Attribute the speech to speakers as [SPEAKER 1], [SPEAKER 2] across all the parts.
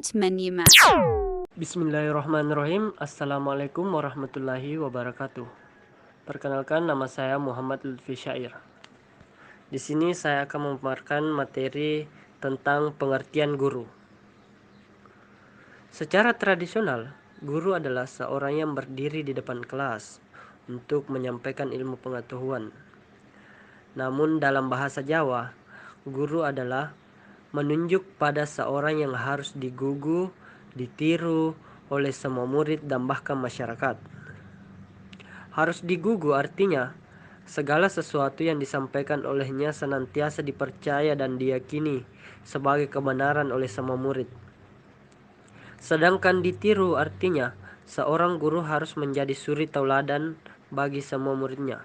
[SPEAKER 1] Start menu mat.
[SPEAKER 2] Bismillahirrahmanirrahim. Assalamualaikum warahmatullahi wabarakatuh. Perkenalkan, nama saya Muhammad Lutfi Syair. Di sini saya akan memaparkan materi tentang pengertian guru. Secara tradisional, guru adalah seorang yang berdiri di depan kelas untuk menyampaikan ilmu pengetahuan. Namun dalam bahasa Jawa, guru adalah menunjuk pada seorang yang harus digugu, ditiru oleh semua murid dan bahkan masyarakat. Harus digugu artinya segala sesuatu yang disampaikan olehnya senantiasa dipercaya dan diyakini sebagai kebenaran oleh semua murid. Sedangkan ditiru artinya seorang guru harus menjadi suri tauladan bagi semua muridnya.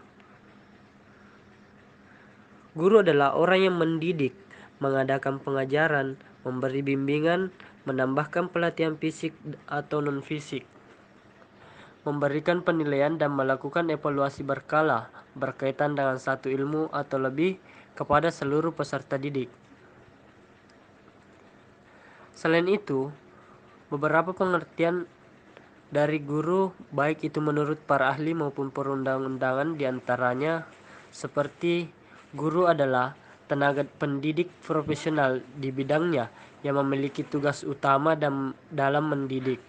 [SPEAKER 2] Guru adalah orang yang mendidik, mengadakan pengajaran, memberi bimbingan, menambahkan pelatihan fisik atau non-fisik, memberikan penilaian dan melakukan evaluasi berkala berkaitan dengan satu ilmu atau lebih kepada seluruh peserta didik. Selain itu, beberapa pengertian dari guru, baik itu menurut para ahli maupun perundang-undangan, diantaranya seperti guru adalah tenaga pendidik profesional di bidangnya yang memiliki tugas utama dalam mendidik,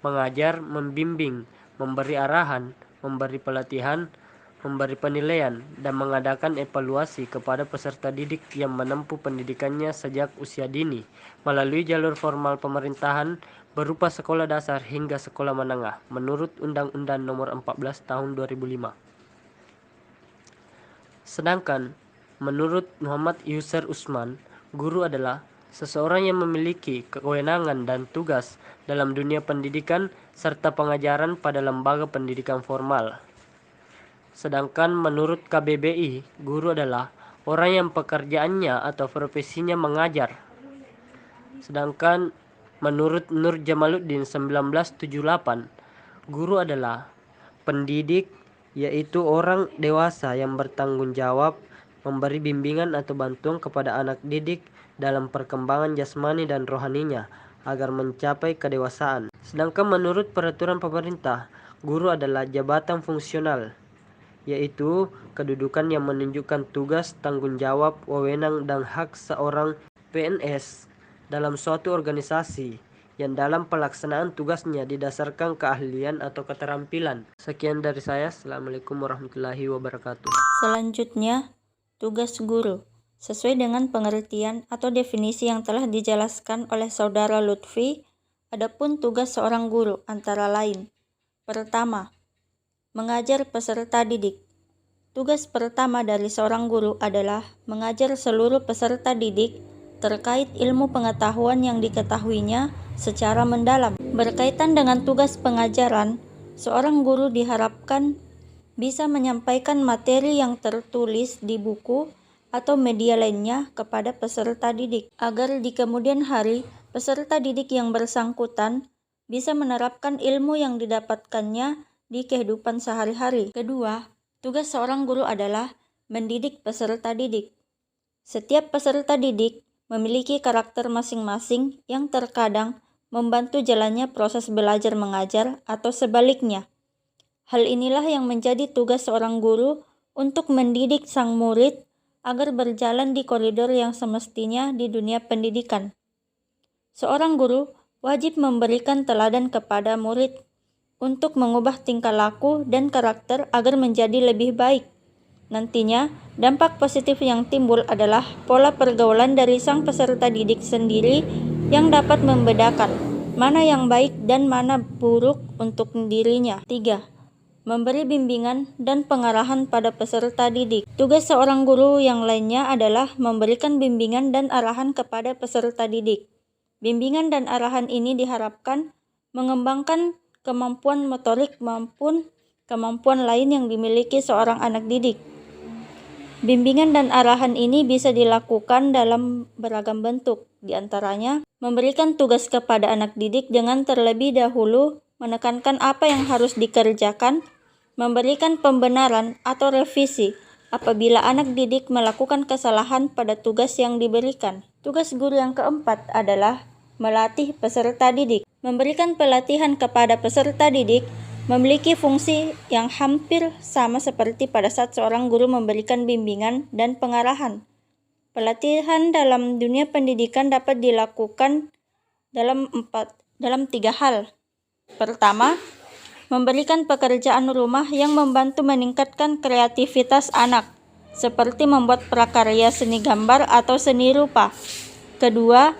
[SPEAKER 2] mengajar, membimbing, memberi arahan, memberi pelatihan, memberi penilaian, dan mengadakan evaluasi kepada peserta didik yang menempuh pendidikannya sejak usia dini melalui jalur formal pemerintahan berupa sekolah dasar hingga sekolah menengah menurut Undang-Undang Nomor 14 Tahun 2005. Sedangkan menurut Muhammad Yusr Usman, guru adalah seseorang yang memiliki kewenangan dan tugas dalam dunia pendidikan serta pengajaran pada lembaga pendidikan formal. Sedangkan menurut KBBI, guru adalah orang yang pekerjaannya atau profesinya mengajar. Sedangkan menurut Nur Jamaluddin 1978, guru adalah pendidik, yaitu orang dewasa yang bertanggung jawab memberi bimbingan atau bantuan kepada anak didik dalam perkembangan jasmani dan rohaninya agar mencapai kedewasaan. Sedangkan menurut peraturan pemerintah, guru adalah jabatan fungsional, yaitu kedudukan yang menunjukkan tugas, tanggung jawab, wewenang, dan hak seorang PNS dalam suatu organisasi yang dalam pelaksanaan tugasnya didasarkan keahlian atau keterampilan. Sekian dari saya. Assalamualaikum warahmatullahi wabarakatuh.
[SPEAKER 3] Selanjutnya, tugas guru. Sesuai dengan pengertian atau definisi yang telah dijelaskan oleh Saudara Lutfi, adapun tugas seorang guru antara lain: pertama, mengajar peserta didik. Tugas pertama dari seorang guru adalah mengajar seluruh peserta didik terkait ilmu pengetahuan yang diketahuinya secara mendalam. Berkaitan dengan tugas pengajaran, seorang guru diharapkan bisa menyampaikan materi yang tertulis di buku atau media lainnya kepada peserta didik, agar di kemudian hari peserta didik yang bersangkutan bisa menerapkan ilmu yang didapatkannya di kehidupan sehari-hari. Kedua, tugas seorang guru adalah mendidik peserta didik. Setiap peserta didik memiliki karakter masing-masing yang terkadang membantu jalannya proses belajar mengajar atau sebaliknya. Hal inilah yang menjadi tugas seorang guru untuk mendidik sang murid agar berjalan di koridor yang semestinya di dunia pendidikan. Seorang guru wajib memberikan teladan kepada murid untuk mengubah tingkah laku dan karakter agar menjadi lebih baik. Nantinya, dampak positif yang timbul adalah pola pergaulan dari sang peserta didik sendiri yang dapat membedakan mana yang baik dan mana buruk untuk dirinya. 3. Memberi bimbingan dan pengarahan pada peserta didik. Tugas seorang guru yang lainnya adalah memberikan bimbingan dan arahan kepada peserta didik. Bimbingan dan arahan ini diharapkan mengembangkan kemampuan motorik maupun kemampuan lain yang dimiliki seorang anak didik. Bimbingan dan arahan ini bisa dilakukan dalam beragam bentuk, diantaranya memberikan tugas kepada anak didik dengan terlebih dahulu menekankan apa yang harus dikerjakan, memberikan pembenaran atau revisi apabila anak didik melakukan kesalahan pada tugas yang diberikan. Tugas guru yang keempat adalah melatih peserta didik. Memberikan pelatihan kepada peserta didik memiliki fungsi yang hampir sama seperti pada saat seorang guru memberikan bimbingan dan pengarahan. Pelatihan dalam dunia pendidikan dapat dilakukan dalam 3 hal. Pertama, memberikan pekerjaan rumah yang membantu meningkatkan kreativitas anak, seperti membuat prakarya seni gambar atau seni rupa. Kedua,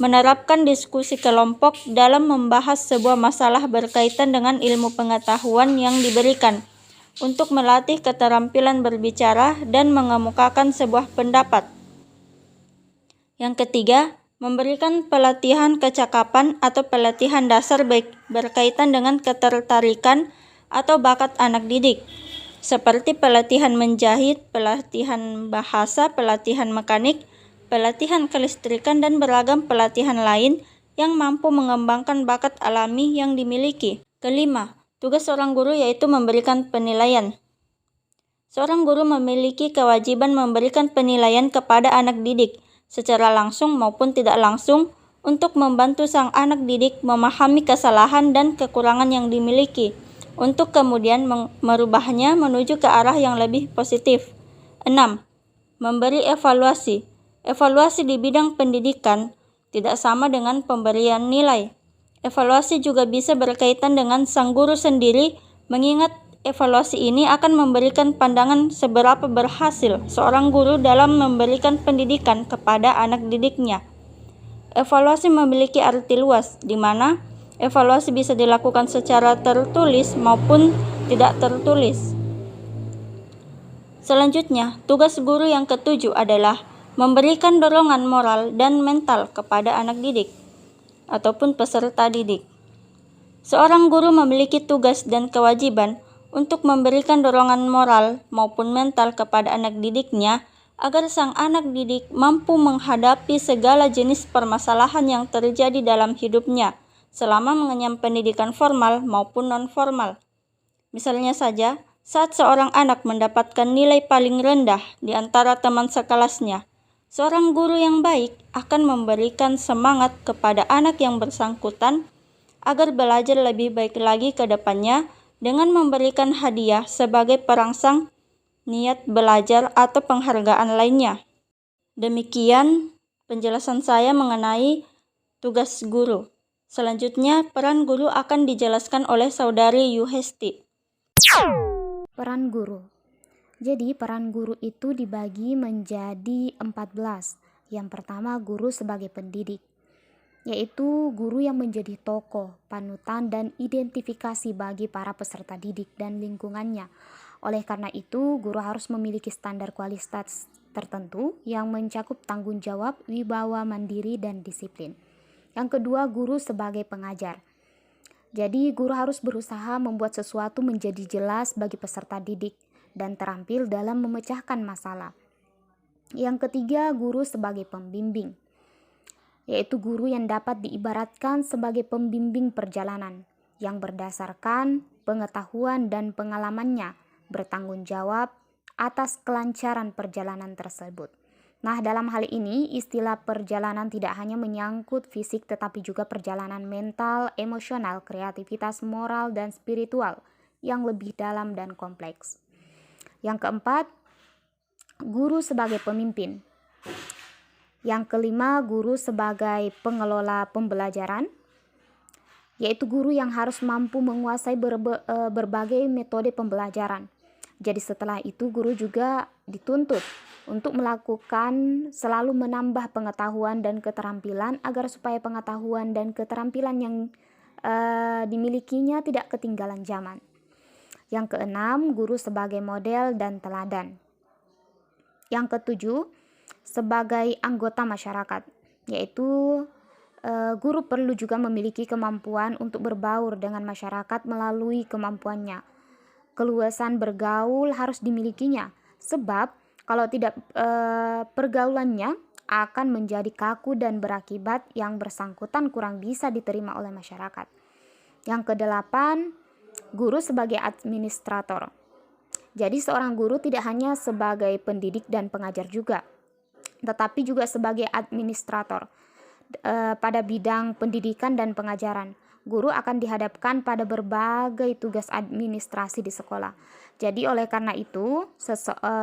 [SPEAKER 3] menerapkan diskusi kelompok dalam membahas sebuah masalah berkaitan dengan ilmu pengetahuan yang diberikan, untuk melatih keterampilan berbicara dan mengemukakan sebuah pendapat. Yang ketiga, memberikan pelatihan kecakapan atau pelatihan dasar berkaitan dengan ketertarikan atau bakat anak didik, seperti pelatihan menjahit, pelatihan bahasa, pelatihan mekanik, pelatihan kelistrikan, dan beragam pelatihan lain yang mampu mengembangkan bakat alami yang dimiliki. Kelima, tugas seorang guru yaitu memberikan penilaian. Seorang guru memiliki kewajiban memberikan penilaian kepada anak didik, secara langsung maupun tidak langsung, untuk membantu sang anak didik memahami kesalahan dan kekurangan yang dimiliki, untuk kemudian merubahnya menuju ke arah yang lebih positif. 6. Memberi evaluasi. Evaluasi di bidang pendidikan tidak sama dengan pemberian nilai. Evaluasi juga bisa berkaitan dengan sang guru sendiri, mengingat evaluasi ini akan memberikan pandangan seberapa berhasil seorang guru dalam memberikan pendidikan kepada anak didiknya. Evaluasi memiliki arti luas, di mana evaluasi bisa dilakukan secara tertulis maupun tidak tertulis. Selanjutnya, tugas guru yang ketujuh adalah memberikan dorongan moral dan mental kepada anak didik ataupun peserta didik. Seorang guru memiliki tugas dan kewajiban untuk memberikan dorongan moral maupun mental kepada anak didiknya agar sang anak didik mampu menghadapi segala jenis permasalahan yang terjadi dalam hidupnya selama mengenyam pendidikan formal maupun non-formal. Misalnya saja, saat seorang anak mendapatkan nilai paling rendah di antara teman sekelasnya, seorang guru yang baik akan memberikan semangat kepada anak yang bersangkutan agar belajar lebih baik lagi ke depannya dengan memberikan hadiah sebagai perangsang niat belajar atau penghargaan lainnya. Demikian penjelasan saya mengenai tugas guru. Selanjutnya, peran guru akan dijelaskan oleh Saudari Yuhesti.
[SPEAKER 1] Peran guru. Jadi peran guru itu dibagi menjadi 14. Yang pertama, guru sebagai pendidik, yaitu guru yang menjadi tokoh, panutan, dan identifikasi bagi para peserta didik dan lingkungannya. Oleh karena itu, guru harus memiliki standar kualitas tertentu yang mencakup tanggung jawab, wibawa mandiri, dan disiplin. Yang kedua, guru sebagai pengajar. Jadi, guru harus berusaha membuat sesuatu menjadi jelas bagi peserta didik dan terampil dalam memecahkan masalah. Yang ketiga, guru sebagai pembimbing, yaitu guru yang dapat diibaratkan sebagai pembimbing perjalanan yang berdasarkan pengetahuan dan pengalamannya bertanggung jawab atas kelancaran perjalanan tersebut. Nah, dalam hal ini istilah perjalanan tidak hanya menyangkut fisik tetapi juga perjalanan mental, emosional, kreativitas, moral, dan spiritual yang lebih dalam dan kompleks. Yang keempat, guru sebagai pemimpin. Yang kelima, guru sebagai pengelola pembelajaran, yaitu guru yang harus mampu menguasai berbagai metode pembelajaran. Jadi setelah itu guru juga dituntut untuk melakukan selalu menambah pengetahuan dan keterampilan agar supaya pengetahuan dan keterampilan yang dimilikinya tidak ketinggalan zaman. Yang keenam, guru sebagai model dan teladan. Yang ketujuh, sebagai anggota masyarakat, yaitu guru perlu juga memiliki kemampuan untuk berbaur dengan masyarakat melalui kemampuannya. Keluasan bergaul harus dimilikinya, sebab kalau tidak pergaulannya akan menjadi kaku dan berakibat yang bersangkutan kurang bisa diterima oleh masyarakat. Yang kedelapan, guru sebagai administrator. Jadi seorang guru tidak hanya sebagai pendidik dan pengajar juga, tetapi juga sebagai administrator. pada bidang pendidikan dan pengajaran. Guru akan dihadapkan pada berbagai tugas administrasi di sekolah. Jadi oleh karena itu,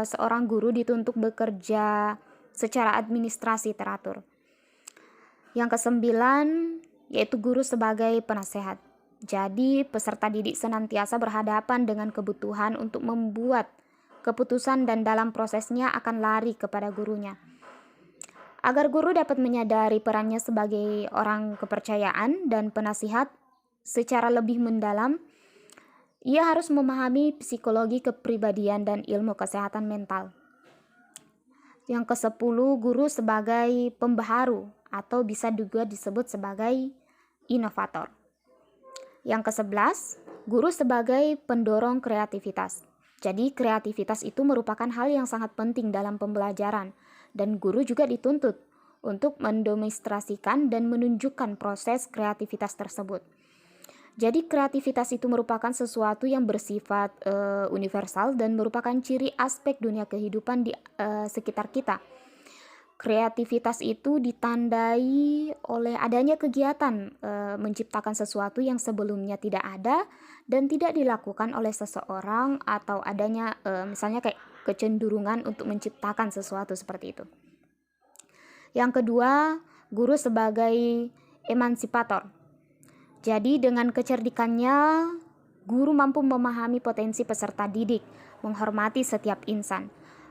[SPEAKER 1] seorang guru dituntut bekerja secara administrasi teratur. Yang kesembilan, yaitu guru sebagai penasehat. Jadi peserta didik senantiasa berhadapan dengan kebutuhan untuk membuat keputusan dan dalam prosesnya akan lari kepada gurunya. Agar guru dapat menyadari perannya sebagai orang kepercayaan dan penasihat secara lebih mendalam, ia harus memahami psikologi kepribadian dan ilmu kesehatan mental. Yang ke-10, guru sebagai pembaharu atau bisa juga disebut sebagai inovator. Yang ke-11, guru sebagai pendorong kreativitas. Jadi kreativitas itu merupakan hal yang sangat penting dalam pembelajaran. Dan guru juga dituntut untuk mendemonstrasikan dan menunjukkan proses kreativitas tersebut. Jadi kreativitas itu merupakan sesuatu yang bersifat universal dan merupakan ciri aspek dunia kehidupan di sekitar kita. Kreativitas itu ditandai oleh adanya kegiatan menciptakan sesuatu yang sebelumnya tidak ada dan tidak dilakukan oleh seseorang, atau adanya misalnya kayak kecenderungan untuk menciptakan sesuatu seperti itu. Yang kedua, guru sebagai emansipator. Jadi dengan kecerdikannya, guru mampu memahami potensi peserta didik, menghormati setiap insan.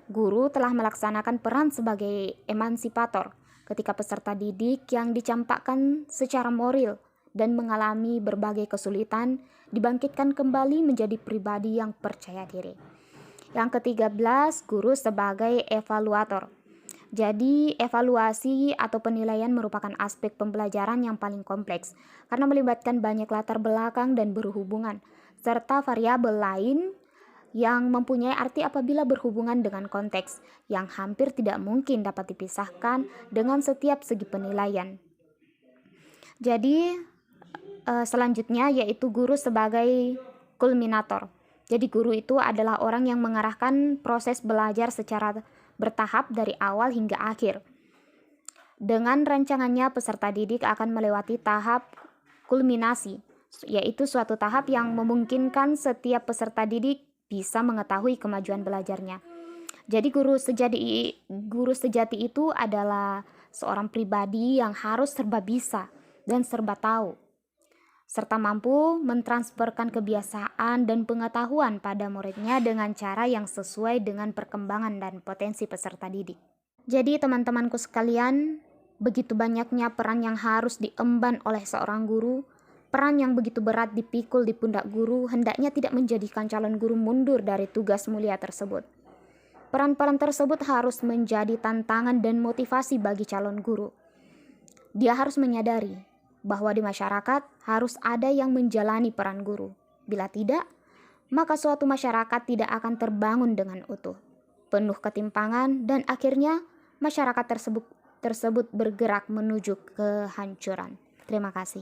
[SPEAKER 1] Guru telah melaksanakan peran sebagai emansipator ketika peserta didik yang dicampakkan secara moral dan mengalami berbagai kesulitan dibangkitkan kembali menjadi pribadi yang percaya diri. Yang ke-13, guru sebagai evaluator. Jadi evaluasi atau penilaian merupakan aspek pembelajaran yang paling kompleks karena melibatkan banyak latar belakang dan berhubungan, serta variabel lain yang mempunyai arti apabila berhubungan dengan konteks yang hampir tidak mungkin dapat dipisahkan dengan setiap segi penilaian. Jadi selanjutnya yaitu guru sebagai kulminator. Jadi guru itu adalah orang yang mengarahkan proses belajar secara bertahap dari awal hingga akhir. Dengan rancangannya, peserta didik akan melewati tahap kulminasi, yaitu suatu tahap yang memungkinkan setiap peserta didik bisa mengetahui kemajuan belajarnya. Jadi guru sejati itu adalah seorang pribadi yang harus serba bisa dan serba tahu, serta mampu mentransferkan kebiasaan dan pengetahuan pada muridnya dengan cara yang sesuai dengan perkembangan dan potensi peserta didik. Jadi teman-temanku sekalian, begitu banyaknya peran yang harus diemban oleh seorang guru. Peran yang begitu berat dipikul di pundak guru hendaknya tidak menjadikan calon guru mundur dari tugas mulia tersebut. Peran-peran tersebut harus menjadi tantangan dan motivasi bagi calon guru. Dia harus menyadari bahwa di masyarakat harus ada yang menjalani peran guru. Bila tidak, maka suatu masyarakat tidak akan terbangun dengan utuh, penuh ketimpangan, dan akhirnya masyarakat tersebut bergerak menuju kehancuran. Terima kasih.